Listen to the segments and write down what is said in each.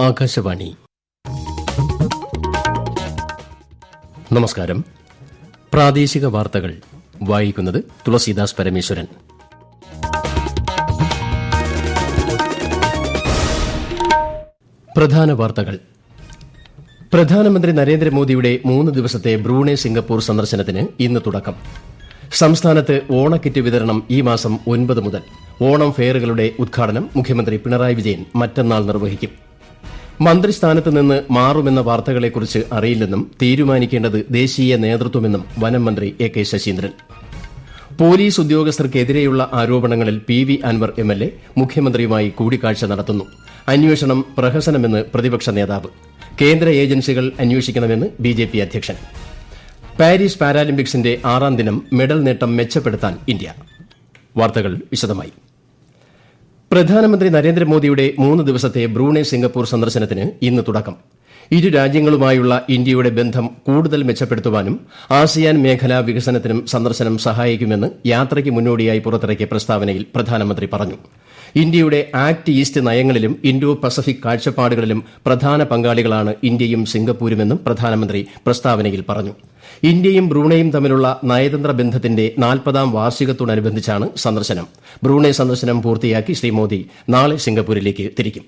ആകാശവാണി. നമസ്കാരം. പ്രാദേശിക വാർത്തകൾ വായിക്കുന്നത് തുളസീദാസ് പരമേശ്വരൻ. പ്രധാന വാർത്തകൾ. പ്രധാനമന്ത്രി നരേന്ദ്രമോദിയുടെ 3 ദിവസത്തെ ബ്രൂണൈ സിംഗപ്പൂർ സന്ദർശനത്തിന് ഇന്ന് തുടക്കം. സംസ്ഥാനത്ത് ഓണക്കിറ്റ് വിതരണം ഈ മാസം 9 മുതൽ. ഓണം ഫെയറുകളുടെ ഉദ്ഘാടനം മുഖ്യമന്ത്രി പിണറായി വിജയൻ മറ്റന്നാൾ നിർവഹിക്കും. മന്ത്രിസ്ഥാനത്ത് നിന്ന് മാറുമെന്ന വാർത്തകളെക്കുറിച്ച് അറിയില്ലെന്നും തീരുമാനിക്കേണ്ടത് ദേശീയ നേതൃത്വമെന്നും വനം മന്ത്രി എ കെ ശശീന്ദ്രൻ. പോലീസ് ഉദ്യോഗസ്ഥർക്കെതിരെയുള്ള ആരോപണങ്ങളിൽ PV അൻവർ MLA മുഖ്യമന്ത്രിയുമായി കൂടിക്കാഴ്ച നടത്തുന്നു. അന്വേഷണം പ്രഹസനമെന്ന് പ്രതിപക്ഷ നേതാവ്. കേന്ദ്ര ഏജൻസികൾ അന്വേഷിക്കണമെന്ന് BJP അധ്യക്ഷൻ. പാരീസ് പാരാലിമ്പിക്സിന്റെ 6ാം ദിനം മെഡൽ നേട്ടം മെച്ചപ്പെടുത്താൻ ഇന്ത്യ. വാർത്തകൾ വിശദമായി. പ്രധാനമന്ത്രി നരേന്ദ്രമോദിയുടെ 3 ദിവസത്തെ ബ്രൂണൈ സിംഗപ്പൂർ സന്ദർശനത്തിന് ഇന്ന് തുടക്കം. ഇരു രാജ്യങ്ങളുമായുള്ള ഇന്ത്യയുടെ ബന്ധം കൂടുതൽ മെച്ചപ്പെടുത്തുവാനും ആസിയാൻ മേഖലാ വികസനത്തിനും സന്ദർശനം സഹായിക്കുമെന്ന് യാത്രയ്ക്ക് മുന്നോടിയായി പുറത്തിറക്കിയ പ്രസ്താവനയിൽ പ്രധാനമന്ത്രി പറഞ്ഞു. ഇന്ത്യയുടെ ആക്ട് ഈസ്റ്റ് നയങ്ങളിലും ഇൻഡോ പസഫിക് കാഴ്ചപ്പാടുകളിലും പ്രധാന പങ്കാളികളാണ് ഇന്ത്യയും സിംഗപ്പൂരുമെന്നും പ്രധാനമന്ത്രി പ്രസ്താവനയിൽ പറഞ്ഞു. ഇന്ത്യയും ബ്രൂണൈയും തമ്മിലുള്ള നയതന്ത്ര ബന്ധത്തിന്റെ 40ാം വാർഷികത്തോടനുബന്ധിച്ചാണ് സന്ദർശനം. ബ്രൂണൈ സന്ദർശനം പൂർത്തിയാക്കി ശ്രീ മോദി നാളെ സിംഗപ്പൂരിലേക്ക് തിരിക്കും.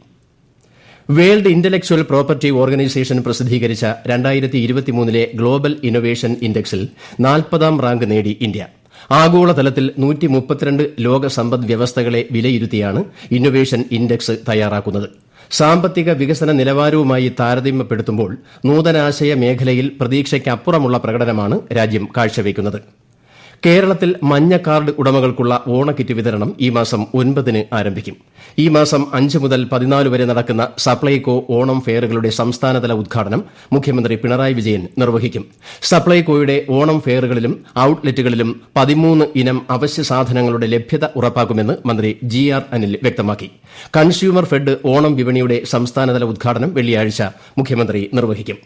വേൾഡ് ഇന്റലക്ച്വൽ പ്രോപ്പർട്ടി ഓർഗനൈസേഷൻ പ്രസിദ്ധീകരിച്ച 2023 ഗ്ലോബൽ ഇന്നൊവേഷൻ ഇൻഡെക്സിൽ 40ാം റാങ്ക് നേടി ഇന്ത്യ. ആഗോളതലത്തിൽ 132 ലോക സമ്പദ് വ്യവസ്ഥകളെ വിലയിരുത്തിയാണ് ഇന്നൊവേഷൻ ഇൻഡെക്സ് തയ്യാറാക്കുന്നത്. സാമ്പത്തിക വികസന നിലവാരവുമായി താരതമ്യപ്പെടുത്തുമ്പോൾ നൂതനാശയ മേഖലയിൽ പ്രതീക്ഷയ്ക്കപ്പുറമുള്ള പ്രകടനമാണ് രാജ്യം കാഴ്ചവെക്കുന്നത്. കേരളത്തിൽ മഞ്ഞ കാർഡ് ഉടമകൾക്കുള്ള ഓണക്കിറ്റ് വിതരണം ഈ മാസം 9-ന് ആരംഭിക്കും. ഈ മാസം 5 മുതൽ 14 വരെ നടക്കുന്ന സപ്ലൈകോ ഓണം ഫെയറുകളുടെ സംസ്ഥാനതല ഉദ്ഘാടനം മുഖ്യമന്ത്രി പിണറായി വിജയൻ നിർവഹിക്കും. സപ്ലൈകോയുടെ ഓണം ഫെയറുകളിലും ഔട്ട്ലെറ്റുകളിലും 13 ഇനം അവശ്യ സാധനങ്ങളുടെ ലഭ്യത ഉറപ്പാക്കുമെന്ന് മന്ത്രി GR അനിൽ വ്യക്തമാക്കി. കൺസ്യൂമർ ഫെഡ് ഓണം വിപണിയുടെ സംസ്ഥാനതല ഉദ്ഘാടനം വെള്ളിയാഴ്ച മുഖ്യമന്ത്രി നിർവഹിക്കും.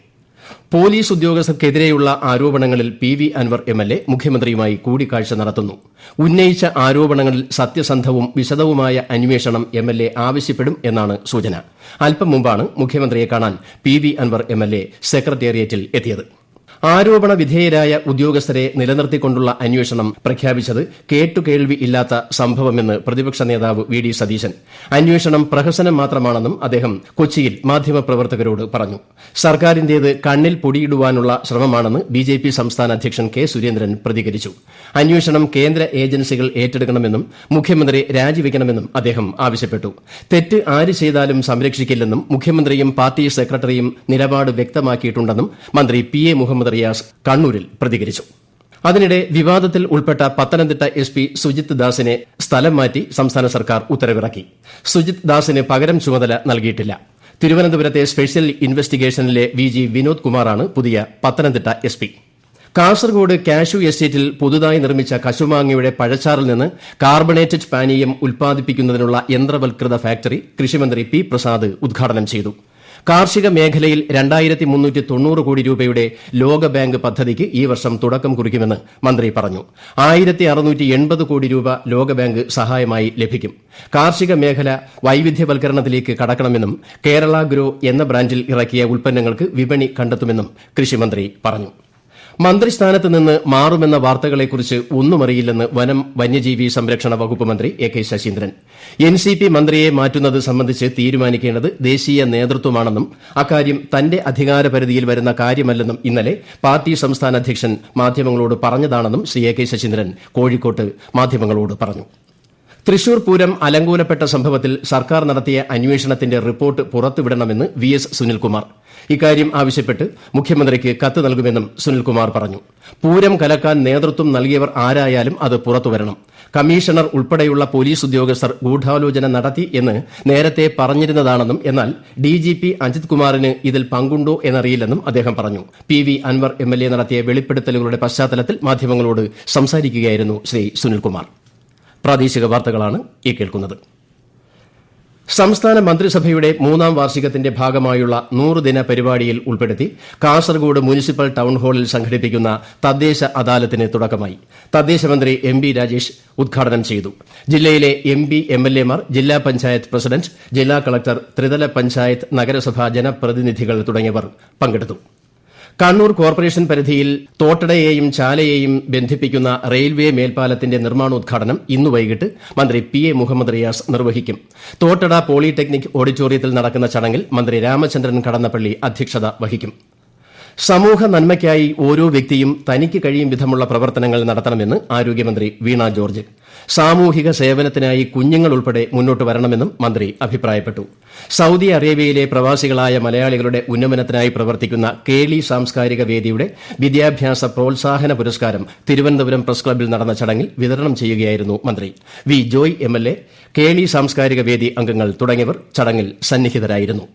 പോലീസ് ഉദ്യോഗസ്ഥർക്കെതിരെയുള്ള ആരോപണങ്ങളിൽ PV അൻവർ MLA മുഖ്യമന്ത്രിയുമായി കൂടിക്കാഴ്ച നടത്തുന്നു. ഉന്നയിച്ച ആരോപണങ്ങളിൽ സത്യസന്ധവും വിശദവുമായ അന്വേഷണം MLA ആവശ്യപ്പെടും എന്നാണ് സൂചന. അല്പം മുമ്പാണ് മുഖ്യമന്ത്രിയെ കാണാൻ PV അൻവർ MLA സെക്രട്ടേറിയറ്റിൽ എത്തിയത്. ആരോപണ വിധേയരായ ഉദ്യോഗസ്ഥരെ നിലനിർത്തിക്കൊണ്ടുള്ള അന്വേഷണം പ്രഖ്യാപിച്ചത് കേട്ടുകേൾവി ഇല്ലാത്ത സംഭവമെന്ന് പ്രതിപക്ഷ നേതാവ് VD സതീശൻ. അന്വേഷണം പ്രഹസനം മാത്രമാണെന്നും അദ്ദേഹം കൊച്ചിയിൽ മാധ്യമപ്രവർത്തകരോട് പറഞ്ഞു. സർക്കാരിന്റേത് കണ്ണിൽ പൊടിയിടുവാനുള്ള ശ്രമമാണെന്ന് BJP സംസ്ഥാന അധ്യക്ഷൻ K സുരേന്ദ്രൻ പ്രതികരിച്ചു. അന്വേഷണം കേന്ദ്ര ഏജൻസികൾ ഏറ്റെടുക്കണമെന്നും മുഖ്യമന്ത്രി രാജിവെക്കണമെന്നും അദ്ദേഹം ആവശ്യപ്പെട്ടു. തെറ്റ് ആര് ചെയ്താലും സംരക്ഷിക്കില്ലെന്നും മുഖ്യമന്ത്രിയും പാർട്ടി സെക്രട്ടറിയും നിലപാട് വ്യക്തമാക്കിയിട്ടുണ്ടെന്നും മന്ത്രി PA മുഹമ്മദ് റിയാസ് കണ്ണൂരിൽ പ്രതികരിച്ചു. അതിനിടെ വിവാദത്തിൽ ഉൾപ്പെട്ട പത്തനംതിട്ട SP സുജിത് ദാസിനെ സ്ഥലം മാറ്റി സംസ്ഥാന സർക്കാർ ഉത്തരവിറക്കി. സുജിത് ദാസിന് പകരം ചുമതല നൽകിയിട്ടില്ല. തിരുവനന്തപുരത്തെ സ്പെഷ്യൽ ഇൻവെസ്റ്റിഗേഷനിലെ VG വിനോദ് കുമാറാണ് പുതിയ പത്തനംതിട്ട SP. കാസർഗോഡ് കാഷ്യൂ എസ്റ്റേറ്റിൽ പുതുതായി നിർമ്മിച്ച കശുമാങ്ങയുടെ പഴച്ചാറിൽ നിന്ന് കാർബണേറ്റഡ് പാനീയം ഉൽപ്പാദിപ്പിക്കുന്നതിനുള്ള യന്ത്രവൽകൃത ഫാക്ടറി കൃഷിമന്ത്രി P പ്രസാദ് ഉദ്ഘാടനം ചെയ്തു. കാർഷിക മേഖലയിൽ 2390 കോടി രൂപയുടെ ലോകബാങ്ക് പദ്ധതിക്ക് ഈ വർഷം തുടക്കം കുറിക്കുമെന്ന് മന്ത്രി പറഞ്ഞു. 1680 കോടി രൂപ ലോകബാങ്ക് സഹായമായി ലഭിക്കും. കാർഷിക മേഖല വൈവിധ്യവൽക്കരണത്തിലേക്ക് കടക്കണമെന്നും കേരള ഗ്രോ എന്ന ബ്രാൻഡിൽ ഇറക്കിയ ഉൽപ്പന്നങ്ങൾക്ക് വിപണി കണ്ടെത്തുമെന്നും കൃഷിമന്ത്രി പറഞ്ഞു. മന്ത്രിസ്ഥാനത്ത് നിന്ന് മാറുമെന്ന വാർത്തകളെക്കുറിച്ച് ഒന്നുമറിയില്ലെന്ന് വനം വന്യജീവി സംരക്ഷണ വകുപ്പ് മന്ത്രി എ കെ ശശീന്ദ്രൻ. NCP മന്ത്രിയെ മാറ്റുന്നത് സംബന്ധിച്ച് തീരുമാനിക്കേണ്ടത് ദേശീയ നേതൃത്വമാണെന്നും അക്കാര്യം തന്റെ അധികാരപരിധിയിൽ വരുന്ന കാര്യമല്ലെന്നും ഇന്നലെ പാർട്ടി സംസ്ഥാന അധ്യക്ഷൻ മാധ്യമങ്ങളോട് പറഞ്ഞതാണെന്നും ശ്രീ എ കെ ശശീന്ദ്രൻ കോഴിക്കോട്ട് മാധ്യമങ്ങളോട് പറഞ്ഞു. തൃശൂർ പൂരം അലങ്കോലപ്പെട്ട സംഭവത്തിൽ സർക്കാർ നടത്തിയ അന്വേഷണത്തിന്റെ റിപ്പോർട്ട് പുറത്തുവിടണമെന്ന് VS സുനിൽകുമാർ. ഇക്കാര്യം ആവശ്യപ്പെട്ട് മുഖ്യമന്ത്രിക്ക് കത്ത് നൽകുമെന്നും സുനിൽകുമാർ പറഞ്ഞു. പൂരം കലക്കാൻ നേതൃത്വം നൽകിയവർ ആരായാലും അത് പുറത്തുവരണം. കമ്മീഷണർ ഉൾപ്പെടെയുള്ള പോലീസ് ഉദ്യോഗസ്ഥർ ഗൂഢാലോചന നടത്തി എന്ന് നേരത്തെ പറഞ്ഞിരുന്നതാണെന്നും എന്നാൽ DGP അജിത് കുമാറിന് ഇതിൽ പങ്കുണ്ടോ എന്നറിയില്ലെന്നും അദ്ദേഹം പറഞ്ഞു. PV അൻവർ MLA നടത്തിയ വെളിപ്പെടുത്തലുകളുടെ പശ്ചാത്തലത്തിൽ മാധ്യമങ്ങളോട് സംസാരിക്കുകയായിരുന്നു ശ്രീ സുനിൽകുമാർ. പ്രാദേശിക വാർത്തകളാണ് ഈ കേൾക്കുന്നത്. സംസ്ഥാന മന്ത്രിസഭയുടെ 3ാം വാർഷികത്തിന്റെ ഭാഗമായുള്ള 100-ദിന പരിപാടിയിൽ ഉൾപ്പെടുത്തി കാസർഗോഡ് മുനിസിപ്പൽ ടൌൺഹാളിൽ സംഘടിപ്പിക്കുന്ന തദ്ദേശ അദാലത്തിന് തുടക്കമായി. തദ്ദേശമന്ത്രി എം.ബി. രാജേഷ് ഉദ്ഘാടനം ചെയ്തു. ജില്ലയിലെ എംപി, എംഎൽഎമാർ, ജില്ലാ പഞ്ചായത്ത് പ്രസിഡന്റ്, ജില്ലാ കളക്ടർ, ത്രിതല പഞ്ചായത്ത്, നഗരസഭാ ജനപ്രതിനിധികൾ തുടങ്ങിയവർ പങ്കെടുത്തു. കണ്ണൂർ കോർപ്പറേഷൻ പരിധിയിൽ തോട്ടടയെയും ചാലയെയും ബന്ധിപ്പിക്കുന്ന റെയിൽവേ മേൽപ്പാലത്തിന്റെ നിർമ്മാണോദ്ഘാടനം ഇന്ന് വൈകിട്ട് മന്ത്രി പി.എ. മുഹമ്മദ് റിയാസ് നിർവഹിക്കും. തോട്ടട പോളിടെക്നിക് ഓഡിറ്റോറിയത്തിൽ നടക്കുന്ന ചടങ്ങിൽ മന്ത്രി രാമചന്ദ്രൻ കടന്നപ്പള്ളി അധ്യക്ഷത വഹിക്കും. സമൂഹ നന്മയ്ക്കായി ഓരോ വ്യക്തിയും തനിക്ക് കഴിയും വിധമുള്ള പ്രവർത്തനങ്ങൾ നടത്തണമെന്ന് ആരോഗ്യമന്ത്രി വീണ ജോർജ്. സാമൂഹിക സേവനത്തിനായി കുഞ്ഞുങ്ങൾ ഉൾപ്പെടെ മുന്നോട്ട് വരണമെന്നും മന്ത്രി അഭിപ്രായപ്പെട്ടു. സൌദി അറേബ്യയിലെ പ്രവാസികളായ മലയാളികളുടെ ഉന്നമനത്തിനായി പ്രവർത്തിക്കുന്ന കേളി സാംസ്കാരിക വേദിയുടെ വിദ്യാഭ്യാസ പ്രോത്സാഹന പുരസ്കാരം തിരുവനന്തപുരം പ്രസ് ക്ലബ്ബിൽ നടന്ന ചടങ്ങിൽ വിതരണം ചെയ്യുകയായിരുന്നു മന്ത്രി. വി ജോയ് എംഎൽഎ, കേളി സാംസ്കാരിക വേദി അംഗങ്ങൾ തുടങ്ങിയവർ ചടങ്ങിൽ സന്നിഹിതരായിരുന്നു.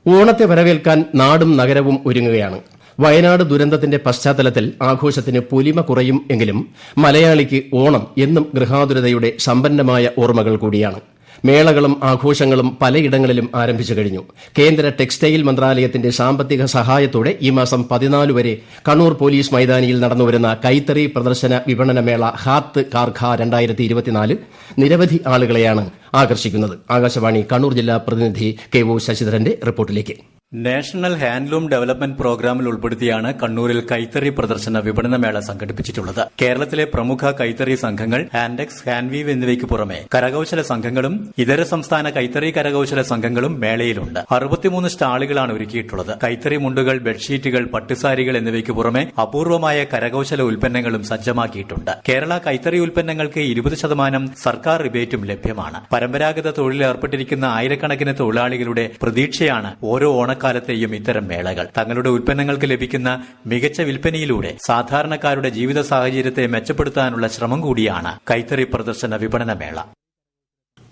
ഓണത്തെ വരവേൽക്കാൻ നാടും നഗരവും ഒരുങ്ങുകയാണ്. വയനാട് ദുരന്തത്തിന്റെ പശ്ചാത്തലത്തിൽ ആഘോഷത്തിന് പൊലിമ കുറയും എങ്കിലും മലയാളിക്ക് ഓണം എന്നും ഗൃഹാതുരതയുടെ സമ്പന്നമായ ഓർമ്മകൾ കൂടിയാണ്. മേളകളും ആഘോഷങ്ങളും പലയിടങ്ങളിലും ആരംഭിച്ചു കഴിഞ്ഞു. കേന്ദ്ര ടെക്സ്റ്റൈൽ മന്ത്രാലയത്തിന്റെ സാമ്പത്തിക സഹായത്തോടെ ഈ മാസം 14 വരെ കണ്ണൂർ പോലീസ് മൈതാനിയിൽ നടന്നുവരുന്ന കൈത്തറി പ്രദർശന വിപണന മേള ഹാത്ത് കാർഖ 2024 നിരവധി ആളുകളെയാണ് ആകർഷിക്കുന്നത്. ആകാശവാണി കണ്ണൂർ ജില്ലാ പ്രതിനിധി കെ ഒ ശശിധരന്റെ റിപ്പോർട്ടിലേക്ക്. നാഷണൽ ഹാൻഡ്ലൂം ഡെവലപ്മെന്റ് പ്രോഗ്രാമിൽ ഉൾപ്പെടുത്തിയാണ് കണ്ണൂരിൽ കൈത്തറി പ്രദർശന വിപണനമേള സംഘടിപ്പിച്ചിട്ടുള്ളത്. കേരളത്തിലെ പ്രമുഖ കൈത്തറി സംഘങ്ങൾ ഹാൻഡെക്സ്, ഹാൻഡ്വീവ് എന്നിവയ്ക്ക് പുറമെ കരകൌശല സംഘങ്ങളും ഇതര സംസ്ഥാന കൈത്തറി കരകൌശല സംഘങ്ങളും മേളയിലുണ്ട്. 63 സ്റ്റാളുകളാണ് ഒരുക്കിയിട്ടുള്ളത്. കൈത്തറി മുണ്ടുകൾ, ബെഡ്ഷീറ്റുകൾ, പട്ടുസാരികൾ എന്നിവയ്ക്ക് പുറമെ അപൂർവമായ കരകൌശല ഉൽപ്പന്നങ്ങളും സജ്ജമാക്കിയിട്ടുണ്ട്. കേരള കൈത്തറി ഉൽപ്പന്നങ്ങൾക്ക് 20% സർക്കാർ റിബേറ്റും ലഭ്യമാണ്. പരമ്പരാഗത തൊഴിലേർപ്പെട്ടിരിക്കുന്ന ആയിരക്കണക്കിന് തൊഴിലാളികളുടെ പ്രതീക്ഷയാണ് ഓരോ കാലത്തെയും ഇത്തരം മേളകൾ. തങ്ങളുടെ ഉൽപ്പന്നങ്ങൾക്ക് ലഭിക്കുന്ന മികച്ച വിൽപ്പനയിലൂടെ സാധാരണക്കാരുടെ ജീവിത സാഹചര്യത്തെ മെച്ചപ്പെടുത്താനുള്ള ശ്രമം കൂടിയാണ് കൈത്തറി പ്രദർശന വിപണനമേള.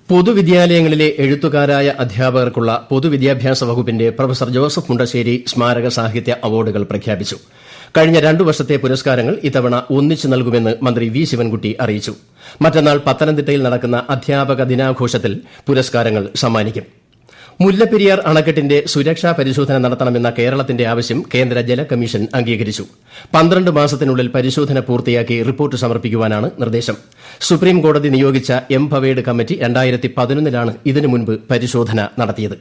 പൊതുവിദ്യാലയങ്ങളിലെ എഴുത്തുകാരായ അധ്യാപകർക്കുള്ള പൊതുവിദ്യാഭ്യാസ വകുപ്പിന്റെ പ്രൊഫസർ ജോസഫ് മുണ്ടശ്ശേരി സ്മാരക സാഹിത്യ അവാർഡുകൾ പ്രഖ്യാപിച്ചു. കഴിഞ്ഞ 2 വർഷത്തെ പുരസ്കാരങ്ങൾ ഇത്തവണ ഒന്നിച്ചു നൽകുമെന്ന് മന്ത്രി വി ശിവൻകുട്ടി അറിയിച്ചു. മറ്റന്നാൾ പത്തനംതിട്ടയിൽ നടക്കുന്ന അധ്യാപക ദിനാഘോഷത്തിൽ പുരസ്കാരങ്ങൾ സമ്മാനിക്കും. മുല്ലപ്പെരിയാർ അണക്കെട്ടിന്റെ സുരക്ഷാ പരിശോധന നടത്തണമെന്ന കേരളത്തിന്റെ ആവശ്യം കേന്ദ്ര ജല കമ്മീഷൻ അംഗീകരിച്ചു. 12 മാസത്തിനുള്ളിൽ പരിശോധന പൂർത്തിയാക്കി റിപ്പോർട്ട് സമർപ്പിക്കുവാനാണ് നിർദ്ദേശം. സുപ്രീം കോടതി നിയോഗിച്ച എം ഭവേഡ് കമ്മിറ്റി 2011-ലാണ് ഇതിനു മുൻപ് പരിശോധന നടത്തിയത്.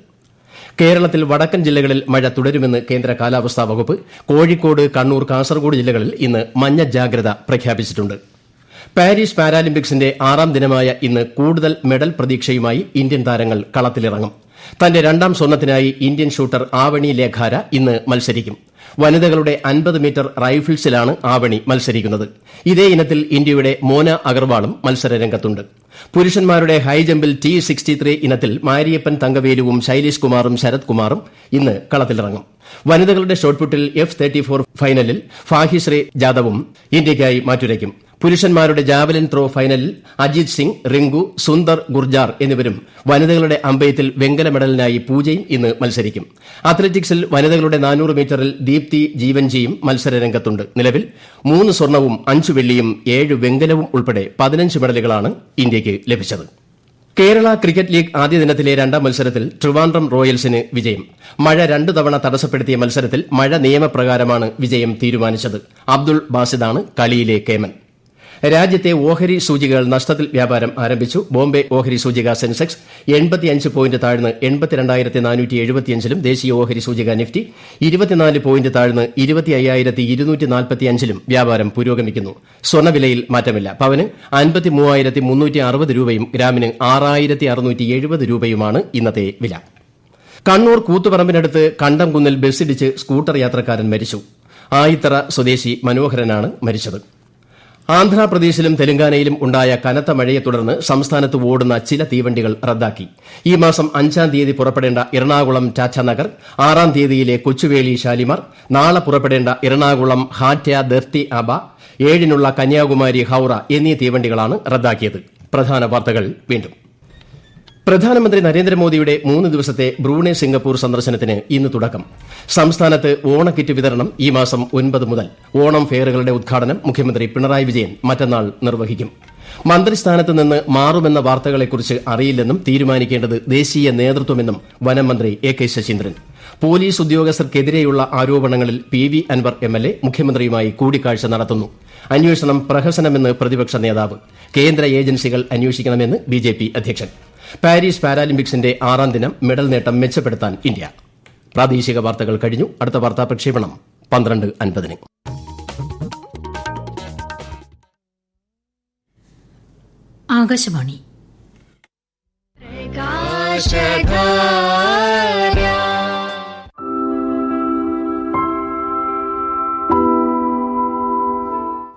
കേരളത്തിൽ വടക്കൻ ജില്ലകളിൽ മഴ തുടരുമെന്ന് കേന്ദ്ര കാലാവസ്ഥാ വകുപ്പ്. കോഴിക്കോട്, കണ്ണൂർ, കാസർഗോഡ് ജില്ലകളിൽ ഇന്ന് മഞ്ഞ ജാഗ്രത പ്രഖ്യാപിച്ചിട്ടുണ്ട്. പാരീസ് പാരാലിമ്പിക്സിന്റെ 6ാം ദിനമായ ഇന്ന് കൂടുതൽ മെഡൽ പ്രതീക്ഷയുമായി ഇന്ത്യൻ താരങ്ങൾ കളത്തിലിറങ്ങും. തന്റെ 2ാം സ്വർണത്തിനായി ഇന്ത്യൻ ഷൂട്ടർ ആവണി ലേഖാര ഇന്ന് മത്സരിക്കും. വനിതകളുടെ 50 മീറ്റർ റൈഫിൾസിലാണ് ആവണി മത്സരിക്കുന്നത്. ഇതേ ഇനത്തിൽ ഇന്ത്യയുടെ മോന അഗർവാളും മത്സരരംഗത്തുണ്ട്. പുരുഷന്മാരുടെ ഹൈജമ്പിൽ T63 ഇനത്തിൽ മാരിയപ്പൻ തങ്കവേലുവും ശൈലേഷ് കുമാറും ശരത് കുമാറും ഇന്ന് കളത്തിലിറങ്ങും. വനിതകളുടെ ഷോട്ട്പുട്ടിൽ F34 ഫൈനലിൽ ഫാഹിശ്രീ ജാദവും ഇന്ത്യയ്ക്കായി മാറ്റുരയ്ക്കും. പുരുഷന്മാരുടെ ജാവലിൻ ത്രോ ഫൈനലിൽ അജിത് സിംഗ്, റിങ്കു, സുന്ദർ ഗുർജാർ എന്നിവരും വനിതകളുടെ അമ്പെയ്ത്തിൽ വെങ്കല മെഡലിനായി പൂജയും ഇന്ന് മത്സരിക്കും. അത്ലറ്റിക്സിൽ വനിതകളുടെ 400 മീറ്ററിൽ ദീപ്തി ജീവൻജിയും മത്സരരംഗത്തുണ്ട്. നിലവിൽ 3 സ്വർണവും 5 വെള്ളിയും 7 വെങ്കലവും ഉൾപ്പെടെ 15 മെഡലുകളാണ് ഇന്ത്യയ്ക്ക് ലഭിച്ചത്. കേരള ക്രിക്കറ്റ് ലീഗ് ആദ്യ ദിനത്തിലെ 2ാം മത്സരത്തിൽ ട്രിവാൻഡ്രം റോയൽസിന് വിജയം. മഴ 2 തവണ തടസ്സപ്പെടുത്തിയ മത്സരത്തിൽ മഴ നിയമപ്രകാരമാണ് വിജയം തീരുമാനിച്ചത്. അബ്ദുൾ ബാസിദാണ് കളിയിലെ കേമൻ. രാജ്യത്തെ ഓഹരി സൂചികകൾ നഷ്ടത്തിൽ വ്യാപാരം ആരംഭിച്ചു. ബോംബെ ഓഹരി സൂചിക സെൻസെക്സ് 85 പോയിന്റ് താഴ്ന്ന് 82,475-ലും ദേശീയ ഓഹരി സൂചിക നിഫ്റ്റി 24 പോയിന്റ് താഴ്ന്ന് 25,245-ലും വ്യാപാരം പുരോഗമിക്കുന്നു. സ്വർണ്ണവിലയിൽ മാറ്റമില്ല. പവന് 53,360 രൂപയും ഗ്രാമിന് 6,670 രൂപയുമാണ് ഇന്നത്തെ വില. കണ്ണൂർ കൂത്തുപറമ്പിനടുത്ത് കണ്ടംകുന്നിൽ ബസ്സിടിച്ച് സ്കൂട്ടർ യാത്രക്കാരൻ മരിച്ചു. ആയിത്തറ സ്വദേശി മനോഹരനാണ് മരിച്ചത്. ആന്ധ്രാപ്രദേശിലും തെലങ്കാനയിലും ഉണ്ടായ കനത്ത മഴയെ തുടർന്ന് സംസ്ഥാനത്ത് ഓടുന്ന ചില തീവണ്ടികൾ റദ്ദാക്കി. ഈ മാസം 5-ാം തീയതി പുറപ്പെടേണ്ട എറണാകുളം ടാറ്റാനഗർ, 6-ാം തീയതിയിലെ കൊച്ചുവേളി ഷാലിമാർ, നാളെ പുറപ്പെടേണ്ട എറണാകുളം ഹാറ്റ്യ ദർത്തി ആബ, 7-നുള്ള കന്യാകുമാരി ഹൌറ എന്നീ തീവണ്ടികളാണ് റദ്ദാക്കിയത്. പ്രധാന വാർത്തകൾ വീണ്ടും. പ്രധാനമന്ത്രി നരേന്ദ്രമോദിയുടെ 3 ദിവസത്തെ ബ്രൂണെ സിംഗപ്പൂർ സന്ദർശനത്തിന് ഇന്ന് തുടക്കം. സംസ്ഥാനത്ത് ഓണക്കിറ്റ് വിതരണം ഈ മാസം 9 മുതൽ. ഓണം ഫെയറുകളുടെ ഉദ്ഘാടനം മുഖ്യമന്ത്രി പിണറായി വിജയൻ മറ്റന്നാൾ നിർവഹിക്കും. മന്ത്രിസ്ഥാനത്ത് നിന്ന് മാറുമെന്ന വാർത്തകളെക്കുറിച്ച് അറിയില്ലെന്നും തീരുമാനിക്കേണ്ടത് ദേശീയ നേതൃത്വമെന്നും വനം മന്ത്രി എ.കെ. ശശീന്ദ്രൻ. പോലീസ് ഉദ്യോഗസ്ഥർക്കെതിരെയുള്ള ആരോപണങ്ങളിൽ പി.വി. അൻവർ എം.എൽ.എ. മുഖ്യമന്ത്രിയുമായി കൂടിക്കാഴ്ച നടത്തുന്നു. അന്വേഷണം പ്രഹസനമെന്ന് പ്രതിപക്ഷ നേതാവ്. കേന്ദ്ര ഏജൻസികൾ അന്വേഷിക്കണമെന്ന് ബി.ജെ.പി. അധ്യക്ഷൻ. പാരീസ് പാരാലിമ്പിക്സിന്റെ 6ാം ദിനം മെഡൽ നേട്ടം മെച്ചപ്പെടുത്താൻ ഇന്ത്യ. പ്രാദേശിക വാർത്തകൾ കഴിഞ്ഞു. അടുത്ത വാർത്താ പ്രക്ഷേപണം 12:50. ആകാശവാണി.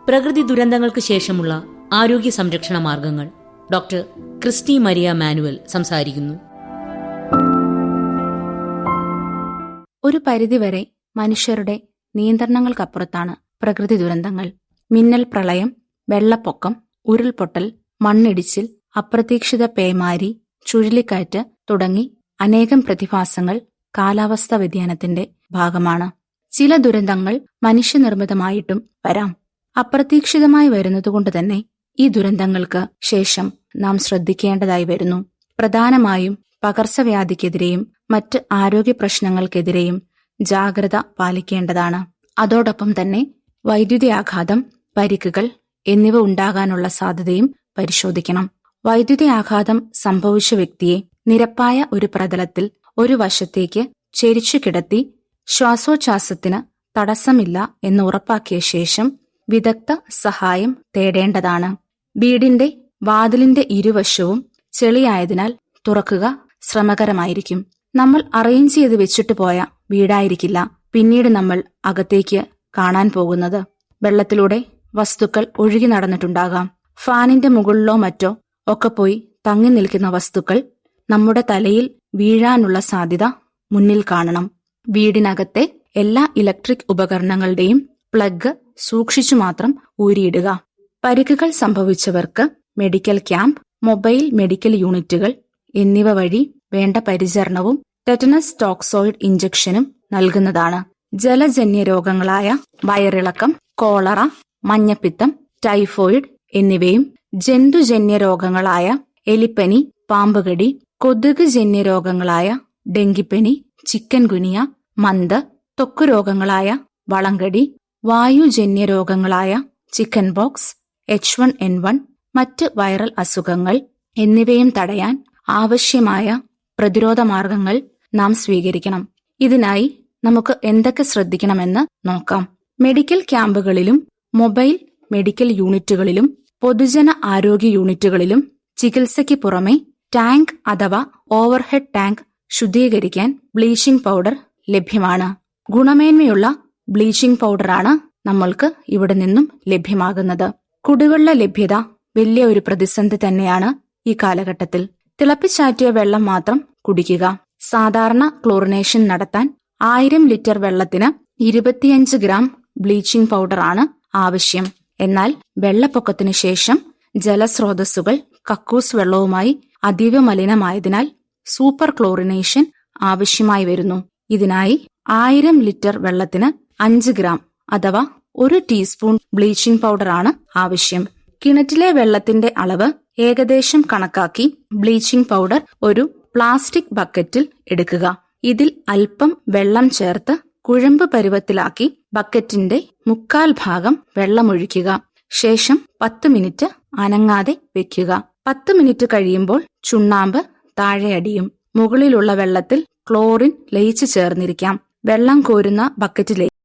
പ്രകൃതി ദുരന്തങ്ങൾക്ക് ശേഷമുള്ള ആരോഗ്യ സംരക്ഷണ മാർഗങ്ങൾ ഡോക്ടർ ക്രിസ്റ്റി മരിയ മാനുവൽ സംസാരിക്കുന്നു. ഒരു പരിധിവരെ മനുഷ്യരുടെ നിയന്ത്രണങ്ങൾക്കപ്പുറത്താണ് പ്രകൃതി ദുരന്തങ്ങൾ. മിന്നൽ പ്രളയം, വെള്ളപ്പൊക്കം, ഉരുൾപൊട്ടൽ, മണ്ണിടിച്ചിൽ, അപ്രതീക്ഷിത പേമാരി, ചുഴലിക്കാറ്റ് തുടങ്ങി അനേകം പ്രതിഭാസങ്ങൾ കാലാവസ്ഥാ വ്യതിയാനത്തിന്റെ ഭാഗമാണ്. ചില ദുരന്തങ്ങൾ മനുഷ്യനിർമ്മിതമായിട്ടും വരാം. അപ്രതീക്ഷിതമായി വരുന്നതുകൊണ്ട് തന്നെ ഈ ദുരന്തങ്ങൾക്ക് ശേഷം നാം ശ്രദ്ധിക്കേണ്ടതായി വരുന്നു. പ്രധാനമായും പകർച്ചവ്യാധിക്കെതിരെയും മറ്റ് ആരോഗ്യ പ്രശ്നങ്ങൾക്കെതിരെയും ജാഗ്രത പാലിക്കേണ്ടതാണ്. അതോടൊപ്പം തന്നെ വൈദ്യുതി ആഘാതം, പരിക്കുകൾ എന്നിവ ഉണ്ടാകാനുള്ള സാധ്യതയും പരിശോധിക്കണം. വൈദ്യുതി ആഘാതം സംഭവിച്ച വ്യക്തിയെ നിരപ്പായ ഒരു പ്രതലത്തിൽ ഒരു വശത്തേക്ക് ചെരിച്ചു കിടത്തി ശ്വാസോച്ഛ്വാസത്തിന് തടസ്സമില്ല എന്ന് ഉറപ്പാക്കിയ ശേഷം വിദഗ്ധ സഹായം തേടേണ്ടതാണ്. വീടിന്റെ വാതിലിന്റെ ഇരുവശവും ചെളിയായതിനാൽ തുറക്കുക ശ്രമകരമായിരിക്കും. നമ്മൾ അറേഞ്ച് ചെയ്ത് വെച്ചിട്ട് പോയ വീടായിരിക്കില്ല പിന്നീട് നമ്മൾ അകത്തേക്ക് കാണാൻ പോകുന്നത്. വെള്ളത്തിലൂടെ വസ്തുക്കൾ ഒഴുകി നടന്നിട്ടുണ്ടാകാം. ഫാനിന്റെ മുകളിലോ മറ്റോ ഒക്കെ പോയി തങ്ങി നിൽക്കുന്ന വസ്തുക്കൾ നമ്മുടെ തലയിൽ വീഴാനുള്ള സാധ്യത മുന്നിൽ കാണണം. വീടിനകത്തെ എല്ലാ ഇലക്ട്രിക് ഉപകരണങ്ങളുടെയും പ്ലഗ് സൂക്ഷിച്ചു മാത്രം ഊരിയിടുക. പരിക്കുകൾ സംഭവിച്ചവർക്ക് മെഡിക്കൽ ക്യാമ്പ്, മൊബൈൽ മെഡിക്കൽ യൂണിറ്റുകൾ എന്നിവ വഴി വേണ്ട പരിചരണവും ടെറ്റനസ് ടോക്സോയിഡ് ഇഞ്ചക്ഷനും നൽകുന്നതാണ്. ജലജന്യ രോഗങ്ങളായ വയറിളക്കം, കോളറ, മഞ്ഞപ്പിത്തം, ടൈഫോയിഡ് എന്നിവയും ജന്തുജന്യ രോഗങ്ങളായ എലിപ്പനി, പാമ്പുകടി, കൊതുക് ജന്യ രോഗങ്ങളായ ഡെങ്കിപ്പനി, ചിക്കൻ ഗുനിയ, മന്ത്, ത്വക്ക് രോഗങ്ങളായ വളങ്കടി, വായുജന്യ രോഗങ്ങളായ ചിക്കൻ ബോക്സ്, H1N1, മറ്റ് വൈറൽ അസുഖങ്ങൾ എന്നിവയും തടയാൻ ആവശ്യമായ പ്രതിരോധ മാർഗങ്ങൾ നാം സ്വീകരിക്കണം. ഇതിനായി നമുക്ക് എന്തൊക്കെ ശ്രദ്ധിക്കണമെന്ന് നോക്കാം. മെഡിക്കൽ ക്യാമ്പുകളിലും മൊബൈൽ മെഡിക്കൽ യൂണിറ്റുകളിലും പൊതുജന ആരോഗ്യ യൂണിറ്റുകളിലും ചികിത്സയ്ക്ക് പുറമെ ടാങ്ക് അഥവാ ഓവർഹെഡ് ടാങ്ക് ശുദ്ധീകരിക്കാൻ ബ്ലീച്ചിംഗ് പൗഡർ ലഭ്യമാണ്. ഗുണമേന്മയുള്ള ബ്ലീച്ചിംഗ് പൗഡറാണ് നമ്മൾക്ക് ഇവിടെ നിന്നും ലഭ്യമാകുന്നത്. കുടിവെള്ള ലഭ്യത വലിയ ഒരു പ്രതിസന്ധി തന്നെയാണ് ഈ കാലഘട്ടത്തിൽ. തിളപ്പിച്ചാറ്റിയ വെള്ളം മാത്രം കുടിക്കുക. സാധാരണ ക്ലോറിനേഷൻ നടത്താൻ 1000 ലിറ്റർ വെള്ളത്തിന് 25 ഗ്രാം ബ്ലീച്ചിംഗ് പൗഡറാണ് ആവശ്യം. എന്നാൽ വെള്ളപ്പൊക്കത്തിനു ശേഷം ജലസ്രോതസ്സുകൾ കക്കൂസ് വെള്ളവുമായി അതീവ മലിനമായതിനാൽ സൂപ്പർ ക്ലോറിനേഷൻ ആവശ്യമായി വരുന്നു. ഇതിനായി 1000 ലിറ്റർ വെള്ളത്തിന് 5 ഗ്രാം അഥവാ 1 ടീസ്പൂൺ ബ്ലീച്ചിംഗ് പൗഡറാണ് ആവശ്യം. കിണറ്റിലെ വെള്ളത്തിന്റെ അളവ് ഏകദേശം കണക്കാക്കി ബ്ലീച്ചിംഗ് പൗഡർ ഒരു പ്ലാസ്റ്റിക് ബക്കറ്റിൽ എടുക്കുക. ഇതിൽ അല്പം വെള്ളം ചേർത്ത് കുഴമ്പ് പരുവത്തിലാക്കി ബക്കറ്റിന്റെ 1/4 ഭാഗം വെള്ളമൊഴിക്കുക. ശേഷം 10 മിനിറ്റ് അനങ്ങാതെ വെക്കുക. 10 മിനിറ്റ് കഴിയുമ്പോൾ ചുണ്ണാമ്പ് താഴെ അടിയും. മുകളിലുള്ള വെള്ളത്തിൽ ക്ലോറിൻ ലയിച്ചു ചേർന്നിരിക്കാം. വെള്ളം കോരുന്ന ബക്കറ്റിലേക്ക്